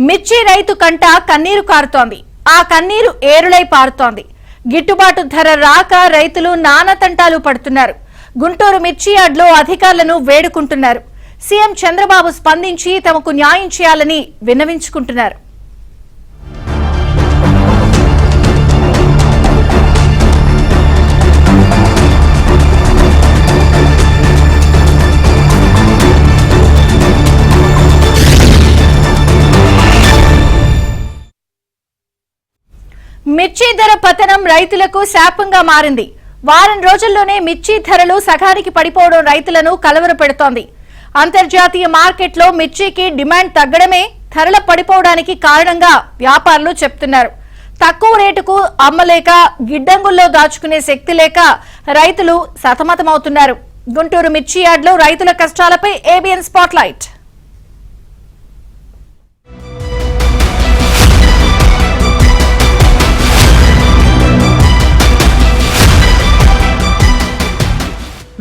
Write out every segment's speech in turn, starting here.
మిర్చి రైతు కంట కన్నీరు కారుతోంది. ఆ కన్నీరు ఏరులై పారుతోంది. గిట్టుబాటు ధర రాక రైతులు నానాతంటాలు పడుతున్నారు. గుంటూరు మిర్చి యార్డ్లో అధికారులను వేడుకుంటున్నారు. సీఎం చంద్రబాబు స్పందించి తమకు న్యాయం చేయాలని విన్నవించుకుంటున్నారు. మిర్చి ధర పతనం రైతులకు శాపంగా మారింది. వారం రోజుల్లోనే మిర్చి ధరలు సగానికి పడిపోవడం రైతులను కలవరపెడుతోంది. అంతర్జాతీయ మార్కెట్లో మిర్చికి డిమాండ్ తగ్గడమే ధరల పడిపోవడానికి కారణంగా వ్యాపారులు చెప్తున్నారు. తక్కువ రేటుకు అమ్మలేక గిడ్డంగుల్లో దాచుకునే శక్తి లేక రైతులు సతమతమవుతున్నారు. గుంటూరు మిర్చి యార్డ్లో రైతుల కష్టాలపై ఏబిఎన్ స్పాట్లైట్.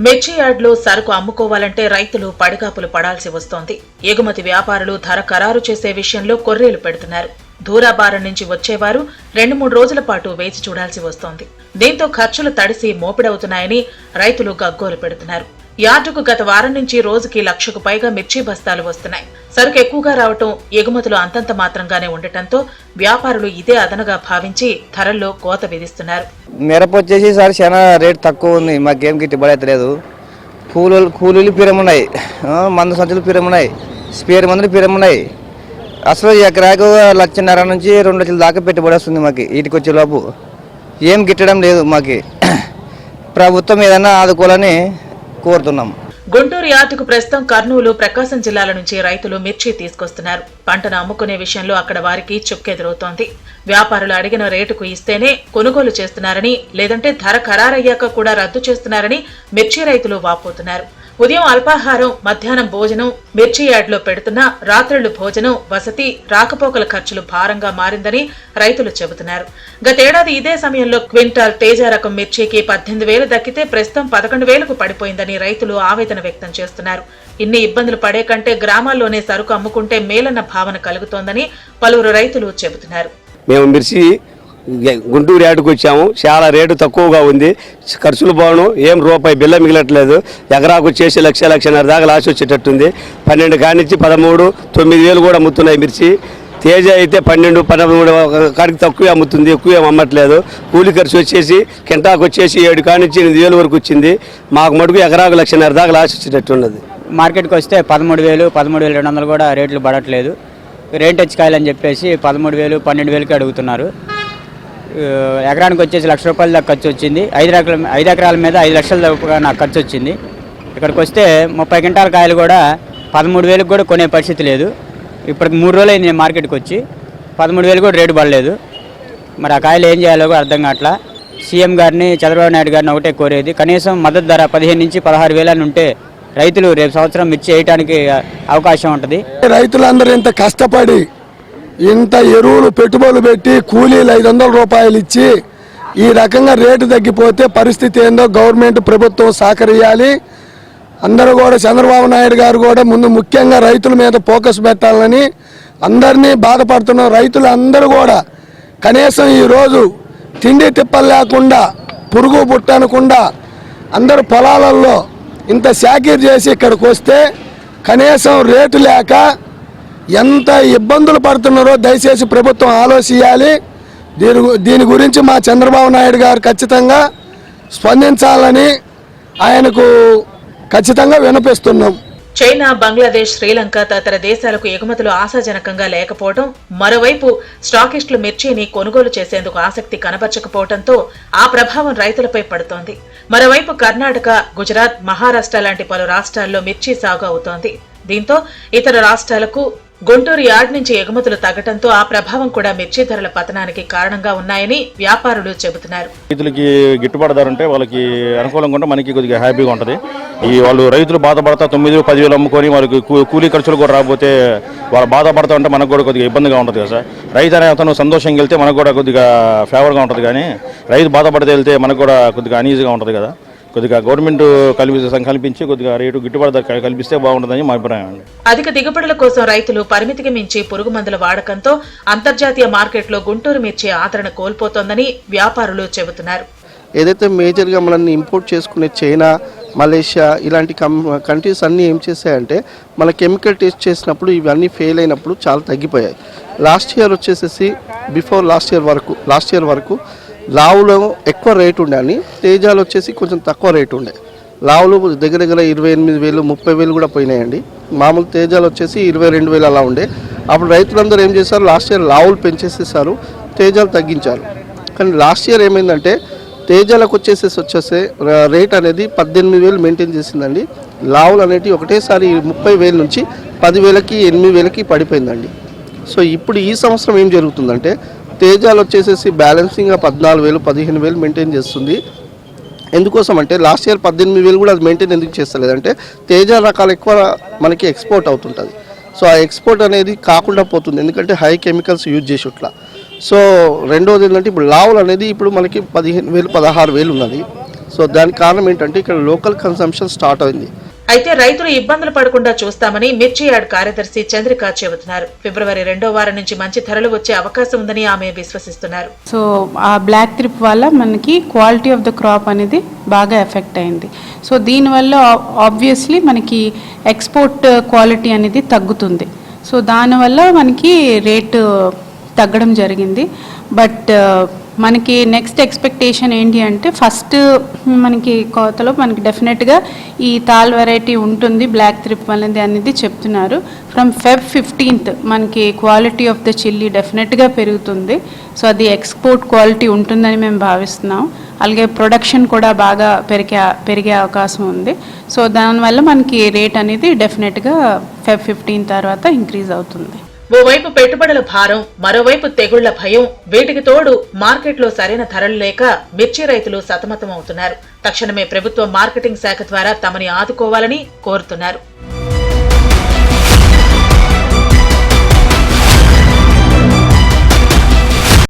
మిర్చి యార్డ్లో సరుకు అమ్ముకోవాలంటే రైతులు పడిగాపులు పడాల్సి వస్తోంది. ఎగుమతి వ్యాపారులు ధర ఖరారు చేసే విషయంలో కొర్రీలు పెడుతున్నారు. దూరాభారం నుంచి వచ్చేవారు 2-3 రోజుల పాటు వేచి చూడాల్సి వస్తోంది. దీంతో ఖర్చులు తడిసి మోపిడవుతున్నాయని రైతులు గగ్గోలు పెడుతున్నారు. యార్డుకు గత వారం నుంచి రోజుకి 1,00,000కు పైగా మిర్చి బస్తాలు వస్తున్నాయి. సరుకు ఎక్కువగా రావటం, ఎగుమతులు అంతంత మాత్రంగానే ఉండటంతో వ్యాపారులు ఇదే అదనగా భావించి ధరల్లో కోత విధిస్తున్నారు. మిరప వచ్చేసి సార్ చాలా రేట్ తక్కువ ఉంది. మాకేం గిట్టుబడి అయితే లేదు. కూలీలు పిరమున్నాయి, మందు సంచులు పిరమున్నాయి, స్పేర్ మందులు పిరమున్నాయి. అసలు ఎకరాకు 1,50,000 నుంచి 2 లక్షల దాకా పెట్టుబడి వస్తుంది మాకు. వీటికి వచ్చే లోపు ఏం గిట్టడం లేదు. మాకు ప్రభుత్వం ఏదైనా ఆదుకోవాలని కోరుతున్నాం. గుంటూరు యార్డుకు ప్రస్తుతం కర్నూలు, ప్రకాశం జిల్లాల నుంచి రైతులు మిర్చి తీసుకొస్తున్నారు. పంటను అమ్ముకునే విషయంలో అక్కడ వారికి చుక్కెదురవుతోంది. వ్యాపారులు అడిగిన రేటుకు ఇస్తేనే కొనుగోలు చేస్తున్నారని, లేదంటే ధర ఖరారయ్యాక కూడా రద్దు చేస్తున్నారని మిర్చి రైతులు వాపోతున్నారు. ఉదయం అల్పాహారం, మధ్యాహ్నం భోజనం మిర్చి యార్డ్లో పెడుతున్నా రాత్రుళ్లు భోజనం, వసతి, రాకపోకల ఖర్చులు భారంగా మారిందని రైతులు చెబుతున్నారు. గతేడాది ఇదే సమయంలో క్వింటాల్ తేజ రకం మిర్చికి 18,000 దక్కితే ప్రస్తుతం 11,000కు పడిపోయిందని రైతులు ఆవేదన వ్యక్తం చేస్తున్నారు. ఇన్ని ఇబ్బందులు పడే కంటే గ్రామాల్లోనే సరుకు అమ్ముకుంటే మేలన్న భావన కలుగుతోందని పలువురు రైతులు చెబుతున్నారు. మేము మిర్చి గుంటూరు యార్డుకు వచ్చాము. చాలా రేటు తక్కువగా ఉంది. ఖర్చులు బాగును, ఏం రూపాయి బిల్ల మిగలట్లేదు. ఎకరాకు వచ్చేసి 1,00,000-1,50,000 దాకా లాస్ వచ్చేటట్టుంది. 12 కానించి 13, 9,000 కూడా అమ్ముతున్నాయి మిర్చి. తేజ అయితే 12, 13 కాడికి తక్కువే అమ్ముతుంది, ఎక్కువ అమ్మట్లేదు. కూలి ఖర్చు వచ్చేసి కింటాకు వచ్చేసి 7 కానించి 8,000 వరకు వచ్చింది. మాకు మటుకు ఎకరాకు 1,50,000 దాకా లాస్ వచ్చేటట్టున్నది. మార్కెట్కి వస్తే 13,000, 13,200 కూడా రేట్లు పడట్లేదు. రేట్ తెచ్చుకాయలు అని చెప్పేసి 13,000, 12,000కి అడుగుతున్నారు. ఎకరానికి వచ్చేసి 1,00,000 రూపాయల దాకా ఖర్చు వచ్చింది. 5 ఎకరాల మీద 5 లక్షల దాకా నాకు ఖర్చు వచ్చింది. ఇక్కడికి వస్తే 30 క్వింటాల కాయలు కూడా 13,000కి కూడా కొనే పరిస్థితి లేదు. ఇప్పటికి 3 రోజులు అయింది మార్కెట్కి వచ్చి. 13,000 కూడా రేటు పడలేదు. మరి ఆ కాయలు ఏం చేయాలో కూడా అర్థం కావట్లా. సీఎం గారిని, చంద్రబాబు నాయుడు గారిని ఒకటే కోరేది, కనీసం మద్దతు ధర 15 నుంచి 16,000 అని ఉంటే రైతులు రేపు సంవత్సరం మిర్చి వేయడానికి అవకాశం ఉంటుంది. రైతులందరూ ఇంత కష్టపడి ఇంత ఎరువులు పెట్టుబడులు పెట్టి కూలీలు 500 రూపాయలు ఇచ్చి ఈ రకంగా రేటు తగ్గిపోతే పరిస్థితి ఏందో గవర్నమెంట్, ప్రభుత్వం సహకరియాలి. అందరూ కూడా చంద్రబాబు నాయుడు గారు కూడా ముందు ముఖ్యంగా రైతుల మీద ఫోకస్ పెట్టాలని అందరినీ బాధపడుతున్న రైతులు అందరూ కూడా కనీసం ఈరోజు తిండి తిప్పలు లేకుండా, పురుగు పుట్టనకుండా అందరూ పొలాలలో ఇంత శాఖీర్ చేసి ఇక్కడికి వస్తే కనీసం రేటు లేక ఎంత ఇబ్బందులు పడుతున్నారో దయచేసి ప్రభుత్వం ఆలోచించాలి. దీని గురించి మా చంద్రబాబు నాయుడు గారు ఖచ్చితంగా స్పందించాలని ఆయనకు ఖచ్చితంగా వినిపిస్తున్నాం. చైనా, బంగ్లాదేశ్, శ్రీలంక తదితర దేశాలకు ఎగుమతులు ఆశాజనకంగా లేకపోవడం, మరోవైపు స్టాకిస్టులు మిర్చిని కొనుగోలు చేసేందుకు ఆసక్తి కనబరచకపోవడంతో ఆ ప్రభావం రైతులపై పడుతోంది. మరోవైపు కర్ణాటక, గుజరాత్, మహారాష్ట్ర లాంటి పలు రాష్ట్రాల్లో మిర్చి సాగు అవుతోంది. దీంతో ఇతర రాష్ట్రాలకు గుంటూరు యార్డ్ నుంచి ఎగుమతులు తగ్గడంతో ఆ ప్రభావం కూడా మిర్చి ధరల పతనానికి కారణంగా ఉన్నాయని వ్యాపారులు చెబుతున్నారు. రైతులకి గిట్టుబాటు ధర ఉంటే వాళ్ళకి అనుకూలంగా ఉంటే మనకి కొద్దిగా హ్యాపీగా ఉంటుంది. వాళ్ళు రైతులు బాధపడతా 9,000-10,000 అమ్ముకొని వాళ్ళకి కూలీ ఖర్చులు కూడా రాకపోతే వాళ్ళు బాధపడతా ఉంటే మనకు కూడా కొద్దిగా ఇబ్బందిగా ఉంటుంది కదా సార్. రైతు అనే అతను సంతోషంగా వెళ్తే మనకు కూడా కొద్దిగా ఫేవర్గా ఉంటుంది. కానీ రైతు బాధపడితే వెళ్తే మనకు కూడా కొద్దిగా అనీజీగా ఉంటుంది కదా. కొద్దిగా గవర్నమెంట్ కల్పించి కొద్దిగా రేటు గిట్టుబాటు ధర కల్పిస్తే బాగుంటుందని మా అభిప్రాయం అండి. అధిక దిగుబడుల కోసం రైతులు పరిమితికి మించి పురుగు మందుల వాడకంతో అంతర్జాతీయ మార్కెట్లో గుంటూరు మిర్చి ఆదరణ కోల్పోతోందని వ్యాపారులు చెబుతున్నారు. ఏదైతే మేజర్గా మనల్ని ఇంపోర్ట్ చేసుకునే చైనా, మలేషియా ఇలాంటి కంట్రీస్ అన్నీ ఏం చేశాయంటే మన కెమికల్ టెస్ట్ చేసినప్పుడు ఇవన్నీ ఫెయిల్ అయినప్పుడు చాలా తగ్గిపోయాయి. లాస్ట్ ఇయర్ వచ్చేసేసి లాస్ట్ ఇయర్ వరకు లావులో ఎక్కువ రేటు ఉండే అని తేజాలు వచ్చేసి కొంచెం తక్కువ రేటు ఉండే. లావులు దగ్గర 28,000 30,000 కూడా పోయినాయండి. మామూలు తేజాలు వచ్చేసి 22,000 అలా ఉండే. అప్పుడు రైతులందరూ ఏం చేశారు, లాస్ట్ ఇయర్ లావులు పెంచేసేసారు, తేజాలు తగ్గించారు. కానీ లాస్ట్ ఇయర్ ఏమైందంటే తేజాలకు వచ్చేసే రేట్ అనేది 18,000 మెయింటైన్ చేసిందండి. లావులు అనేవి ఒకటేసారి 30,000 నుంచి 10,000కి 8,000కి పడిపోయిందండి. సో ఇప్పుడు ఈ సంవత్సరం ఏం జరుగుతుందంటే తేజాలు వచ్చేసేసి బ్యాలెన్సింగ్గా 14,000 15,000 మెయింటైన్ చేస్తుంది. ఎందుకోసం అంటే లాస్ట్ ఇయర్ 18,000 కూడా అది మెయింటైన్ ఎందుకు చేస్తలేదంటే తేజ రకాలు ఎక్కువ మనకి ఎక్స్పోర్ట్ అవుతుంటుంది. సో ఆ ఎక్స్పోర్ట్ అనేది కాకుండా పోతుంది, ఎందుకంటే హై కెమికల్స్ యూజ్ చేసి ఇట్లా. సో రెండోది ఏంటంటే ఇప్పుడు లావులు అనేది ఇప్పుడు మనకి 15,000 16,000 ఉన్నది. సో దానికి కారణం ఏంటంటే ఇక్కడ లోకల్ కన్సంప్షన్ స్టార్ట్ అయింది. అయితే రైతులు ఇబ్బందులు పడకుండా చూస్తామని మిర్చి యార్డ్ కార్యదర్శి చంద్రిక చెబుతున్నారు. ఫిబ్రవరి 2వ వారం నుంచి మంచి ధరలు వచ్చే అవకాశం ఉందని ఆమె విశ్వసిస్తున్నారు. సో ఆ బ్లాక్ ట్రిప్ వల్ల మనకి క్వాలిటీ ఆఫ్ ద క్రాప్ అనేది బాగా ఎఫెక్ట్ అయింది. సో దీనివల్ల ఆబ్వియస్లీ మనకి ఎక్స్పోర్ట్ క్వాలిటీ అనేది తగ్గుతుంది. సో దానివల్ల మనకి రేటు తగ్గడం జరిగింది. బట్ మనకి నెక్స్ట్ ఎక్స్పెక్టేషన్ ఏంటి అంటే ఫస్ట్ మనకి కోతలో మనకి డెఫినెట్గా ఈ తాల్ వెరైటీ ఉంటుంది బ్లాక్ త్రిప్ అనేది చెప్తున్నారు. ఫ్రమ్ Feb 15th మనకి క్వాలిటీ ఆఫ్ ద చిల్లీ డెఫినెట్గా పెరుగుతుంది. సో అది ఎక్స్పోర్ట్ క్వాలిటీ ఉంటుందని మేము భావిస్తున్నాం. అలాగే ప్రొడక్షన్ కూడా బాగా పెరిగే అవకాశం ఉంది. సో దానివల్ల మనకి రేట్ అనేది డెఫినెట్గా Feb 15 తర్వాత ఇంక్రీజ్ అవుతుంది. ఓవైపు పెట్టుబడుల భారం, మరోవైపు తెగుళ్ల భయం, వీటికి తోడు మార్కెట్లో సరైన ధరలు లేక మిర్చి రైతులు సతమతమవుతున్నారు. తక్షణమే ప్రభుత్వం మార్కెటింగ్ శాఖ ద్వారా తమని ఆదుకోవాలని కోరుతున్నారు.